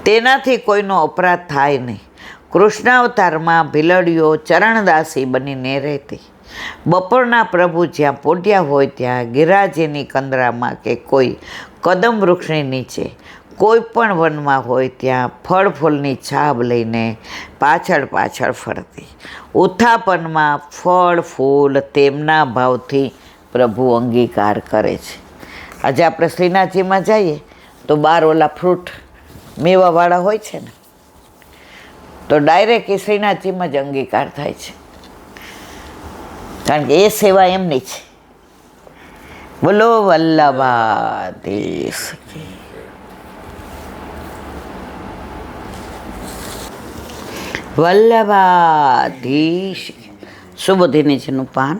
તેનાથી કોઈનો અપરાધ થાય નહીં. કૃષ્ણાવતારમાં ભીલડીઓ ચરણદાસી બનીને રહેતી. બપોરના પ્રભુ જ્યાં પોઢ્યા હોય ત્યાં ગિરિરાજની કંદરામાં કે કોઈ કદમ વૃક્ષની નીચે કોઈ પણ વનમાં હોય ત્યાં ફળ ફૂલની છાબ લઈને પાછળ પાછળ ફરતી. ઉત્થાપનમાં ફળ ફૂલ તેમના ભાવથી પ્રભુ અંગીકાર કરે છે. આજે આપણે શ્રીનાથજીમાં જઈએ તો બાર ઓલા ફ્રૂટ મેવાવાળા હોય છે ને, તો ડાયરેક્ટ એ શ્રીનાથજીમાં જ અંગીકાર થાય છે, કારણ કે એ સેવા એમની છે. બોલો વલ્લભાધીશ. વલ્લભાધીશ. સુબોધિનીજીનું પાન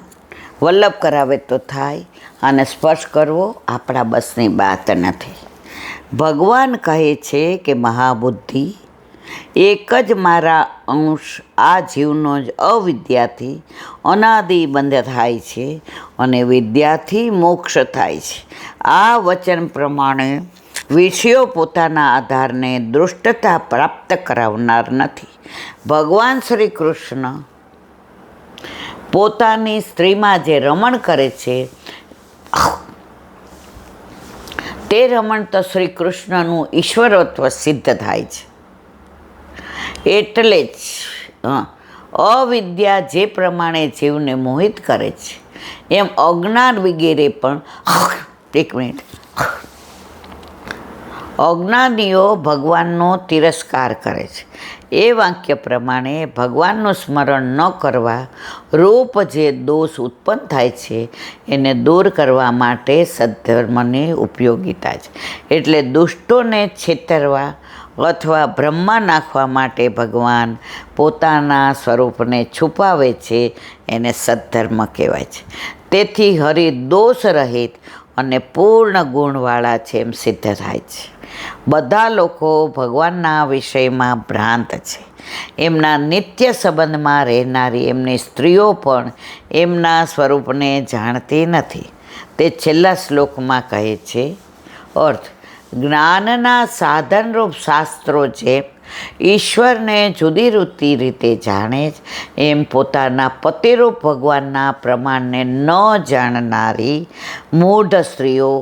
વલ્લભ કરાવે તો થાય, અને સ્પર્શ કરવો આપણા બસની વાત નથી. ભગવાન કહે છે કે મહાબુદ્ધિ એક જ મારા અંશ આ જીવનો જ અવિદ્યાથી અનાદિ બંધ થાય છે અને વિદ્યાથી મોક્ષ થાય છે. આ વચન પ્રમાણે વિષયો પોતાના આધારને દૃષ્ટતા પ્રાપ્ત કરાવનાર નથી. ભગવાન શ્રી કૃષ્ણ પોતાની સ્ત્રીમાં જે રમણ કરે છે તે રમણ તો શ્રી કૃષ્ણનું ઈશ્વરત્વ સિદ્ધ થાય છે. એટલે જ અવિદ્યા જે પ્રમાણે જીવને મોહિત કરે છે એમ અજ્ઞાન વગેરે પણ અજ્ઞાનીઓ ભગવાનનો તિરસ્કાર કરે છે. એ વાક્ય પ્રમાણે ભગવાનનું સ્મરણ ન કરવા રૂપ જે દોષ ઉત્પન્ન થાય છે એને દૂર કરવા માટે સદ્ધર્મની ઉપયોગિતા છે. એટલે દુષ્ટોને છેતરવા અથવા બ્રહ્મા નાખવા માટે ભગવાન પોતાના સ્વરૂપને છુપાવે છે, એને સદ્ધર્મ કહેવાય છે. તેથી હરિ દોષ રહિત અને પૂર્ણ ગુણવાળા છે એમ સિદ્ધ થાય છે. બધા લોકો ભગવાનના વિષયમાં ભ્રાંત છે. એમના નિત્ય સંબંધમાં રહેનારી એમની સ્ત્રીઓ પણ એમના સ્વરૂપને જાણતી નથી. તે છેલ્લા શ્લોકમાં કહે છે. અર્થ: જ્ઞાનના સાધનરૂપ શાસ્ત્રો જેમ ઈશ્વરને જુદી જુદી રીતે જાણે છે, એમ પોતાના પતિરૂપ ભગવાનના પ્રમાણને ન જાણનારી મૂઢ સ્ત્રીઓ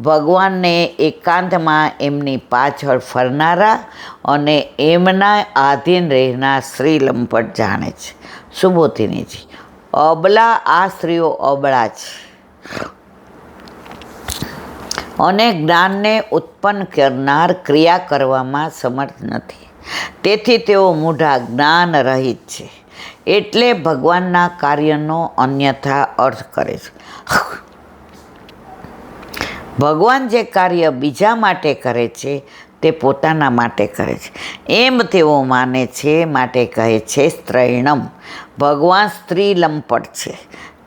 ભગવાનને એકાંતમાં એમની પાછળ ફરનારા અને એમના આધીન રહેનાર શ્રીલંપટ જાણે છે. સુબોધિનીજી. અબલા આ સ્ત્રીઓ અબળા છે અને જ્ઞાનને ઉત્પન્ન કરનાર ક્રિયા કરવામાં સમર્થ નથી. તેથી તેઓ મૂઢા જ્ઞાન રહિત છે. એટલે ભગવાનના કાર્યનો અન્યથા અર્થ કરે છે. ભગવાન જે કાર્ય બીજા માટે કરે છે તે પોતાના માટે કરે છે એમ તેઓ માને છે, માટે કહે છે સ્ત્રૈણમ. ભગવાન સ્ત્રી લંપટ છે.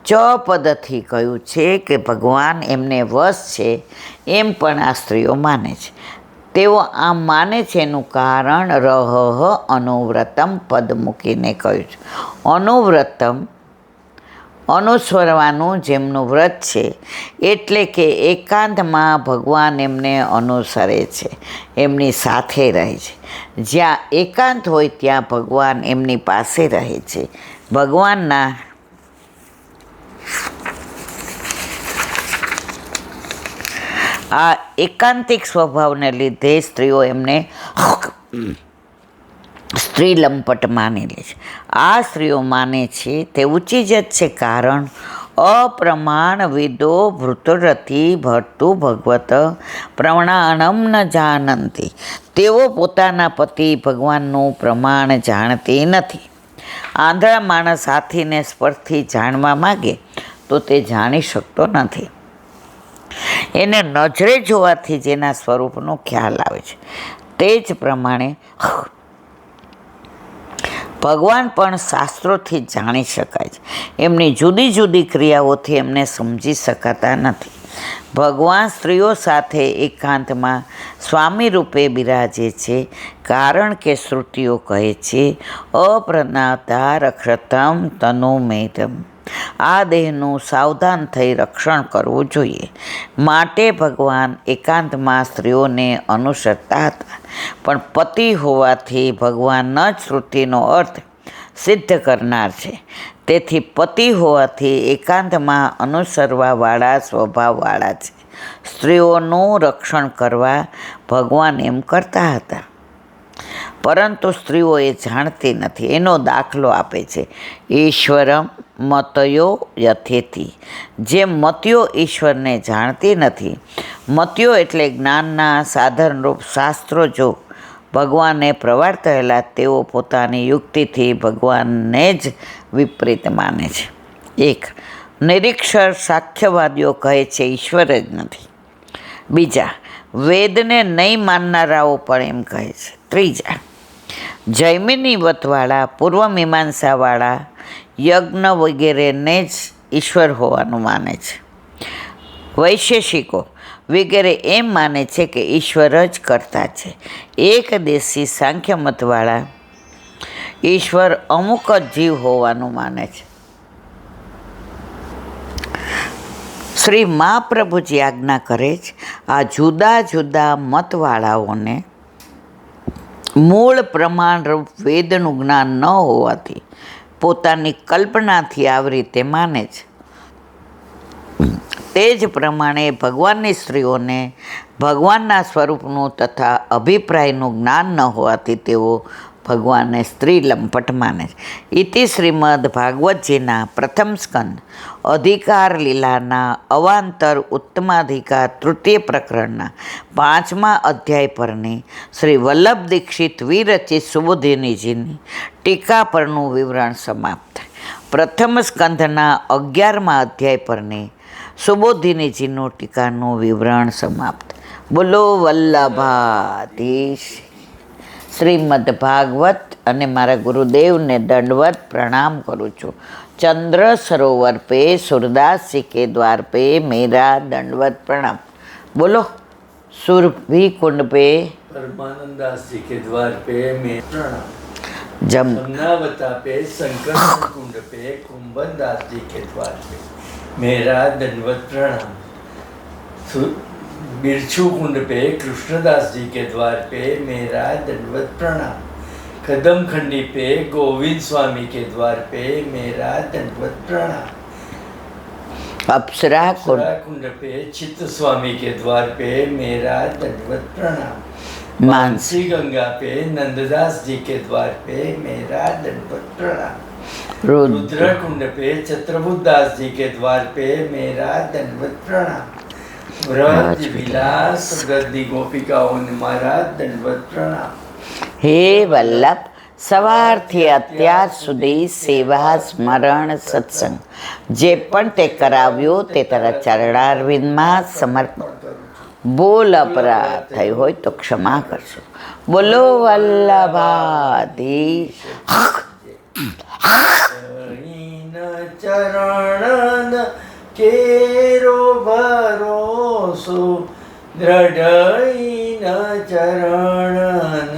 ચ પદથી કહ્યું છે કે ભગવાન એમને વશ છે એમ પણ આ સ્ત્રીઓ માને છે. તેઓ આમ માને છે એનું કારણ રહ અનુવ્રતમ પદ મૂકીને કહ્યું છે. અનુવ્રતમ અનુસરવાનું જેમનું વ્રત છે, એટલે કે એકાંતમાં ભગવાન એમને અનુસરે છે, એમની સાથે રહે છે. જ્યાં એકાંત હોય ત્યાં ભગવાન એમની પાસે રહે છે. ભગવાનના આ એકાંતિક સ્વભાવને લીધે સ્ત્રીઓ એમને સ્ત્રી લંપટ માની લે છે. આ સ્ત્રીઓ માને છે તે ઊંચી જ છે, કારણ અપ્રમાણ વિદો ભૃતરથી ભટ્ટુ ભગવત પ્રમાણમ ન જાનંતી. તેઓ પોતાના પતિ ભગવાનનું પ્રમાણ જાણતી નથી. આંધળા માણસ હાથીને સ્પર્શથી જાણવા માગે તો તે જાણી શકતો નથી. એને નજરે જોવાથી જેના સ્વરૂપનો ખ્યાલ આવે છે. તે જ પ્રમાણે ભગવાન પણ શાસ્ત્રોથી જાણી શકાય છે. એમની જુદી જુદી ક્રિયાઓથી એમને સમજી શકાતા નથી. ભગવાન સ્ત્રીઓ સાથે એકાંતમાં સ્વામી રૂપે બિરાજે છે, કારણ કે શ્રુતિઓ કહે છે અપ્રજ્ઞાતા રક્ષતમ તનુમેતમ. આ દેહનું સાવધાન થઈ રક્ષણ કરવું જોઈએ. માટે ભગવાન એકાંતમાં સ્ત્રીઓને અનુસરતા હતા. પણ પતિ હોવાથી ભગવાન જ શ્રુતિનો અર્થ સિદ્ધ કરનાર છે. તેથી પતિ હોવાથી એકાંતમાં અનુસરવાવાળા સ્વભાવવાળા છે. સ્ત્રીઓનું રક્ષણ કરવા ભગવાન એમ કરતા હતા, પરંતુ સ્ત્રીઓ એ જાણતી નથી. એનો દાખલો આપે છે, ઈશ્વરમ મતયો યથેતી. જે મત્યો ઈશ્વરને જાણતી નથી. મત્યો એટલે જ્ઞાનના સાધનરૂપ શાસ્ત્રો જો ભગવાનને પ્રવર્તેલા, તેઓ પોતાની યુક્તિથી ભગવાનને જ વિપરીત માને છે. 1. નિરીક્ષર સાખ્યવાદીઓ કહે છે ઈશ્વર જ નથી. 2. વેદને નહીં માનનારાઓ પણ એમ કહે છે. 3. જૈમિની વતવાળા, પૂર્વ મીમાંસાવાળા યજ્ઞ વગેરેને જ ઈશ્વર હોવાનું માને છે. વૈશેષિકો વગેરે એમ માને છે કે ઈશ્વર જ કરતા છે. એકદેશી સાંખ્યમતવાળા ઈશ્વર અમુક જ જીવ હોવાનું માને છે. શ્રી મહાપ્રભુજી આજ્ઞા કરે છે, આ જુદા જુદા મતવાળાઓને મૂળ પ્રમાણરૂપ વેદનું જ્ઞાન ન હોવાથી પોતાની કલ્પનાથી આવી રીતે માને છે. તે જ પ્રમાણે ભગવાનની સ્ત્રીઓને ભગવાનના સ્વરૂપનું તથા અભિપ્રાયનું જ્ઞાન ન હોવાથી તેઓ ભગવાનને સ્ત્રી લંપટ માને છે. ઇતિ શ્રીમદ ભાગવતજીના પ્રથમ સ્કંદ અધિકાર લીલાના અવાંતર ઉત્તમાધિકાર તૃતીય પ્રકરણના 5મા અધ્યાય પરની શ્રી વલ્લભ દીક્ષિત વિરચિત સુબોધિનીજીની ટીકા પરનું વિવરણ સમાપ્ત. પ્રથમ સ્કંધના 11મા અધ્યાય પરની સુબોધિનીજીનું ટીકાનું વિવરણ સમાપ્ત. બોલો વલ્લભાધીશ. શ્રીમદ ભાગવત અને મારા ગુરુદેવને દંડવત પ્રણામ કરું છું. ચંદ્ર સરોવર પે સુરદાસજી કે દ્વાર પે મેરા દંડવત પ્રણામ. બોલો સુરભી કુંડ પે परमानंदास जी के द्वार पे मैं प्रणाम. जम जमुनावता पे संकर्षण कुंड पे कुंभन दास जी के द्वार पे मेरा दंडवत प्रणाम. बिरछू कुंड पे कृष्णदास जी के द्वार पे मेरा दंडवत प्रणाम. कदम खंडी पे गोविंद स्वामी के द्वार पे मेरा दंडवत प्रणाम. अप्सरा कुंड पे चित्त स्वामी के द्वार पे मेरा दंडवत प्रणाम. मानसी गंगा पे नंददास जी के द्वार पे मेरा दंडवत प्रणाम. रुद्र कुंड पे छत्रबुद्धास जी के द्वार पे मेरा दंडवत प्रणाम. व्रज विलास गद्दी गोपिकाओं ने मारा दंडवत प्रणाम. હે વલ્લભ, સવારથી અત્યાર સુધી સેવા સ્મરણ સત્સંગ જે પણ તે કરાવ્યો તે તારા ચરણારવિંદમાં સમર્પણ. બોલ અપરાધ થઈ હોય તો ક્ષમા કરશો. બોલો વલ્લભાધીશ. ચરણ કેરો ભરોસો દ્રઢઈન ચરણ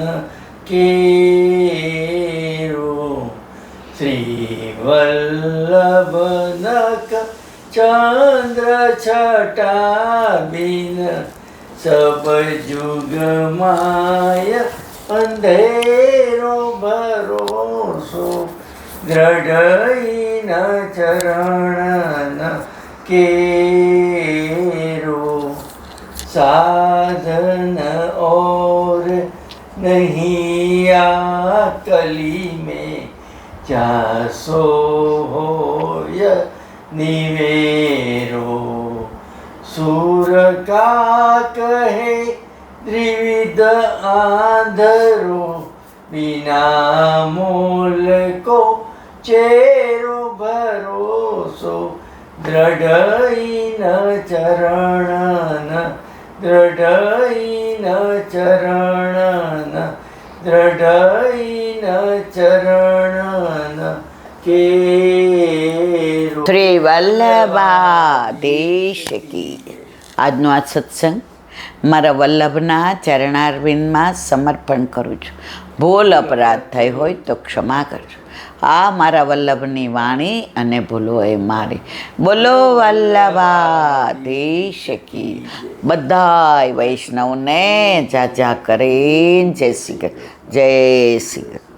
કેરો. શ્રી વલ્લભનક ચંદ્ર છટા બિન સબ જુગ માય અંધેરો ભરોસો દ્રઢઈન ચરણ केरो. साधन और नहीं आ कली में चासो होय निवेरो. सूर का कहे त्रिविध आंधरो बिना मोल को चेरो भरोસો દ્રઢઈન ચરણ દ્રઢઈન ચરણ દ્રઢઈન ચરણ કેરો. શ્રી વલ્લભાધીશ કી. આજનો આ સત્સંગ મારા વલ્લભના ચરણારવિંદમાં સમર્પણ કરું છું. ભૂલ અપરાધ થઈ હોય તો ક્ષમા કરજો. આ મારા વલ્લભની વાણી અને ભૂલો એ મારી. બોલો વલ્લભાધીશ કી. બધાય વૈષ્ણવને જાજા કરીને જય શ્રી કૃષ્ણ. જય શ્રી કૃષ્ણ.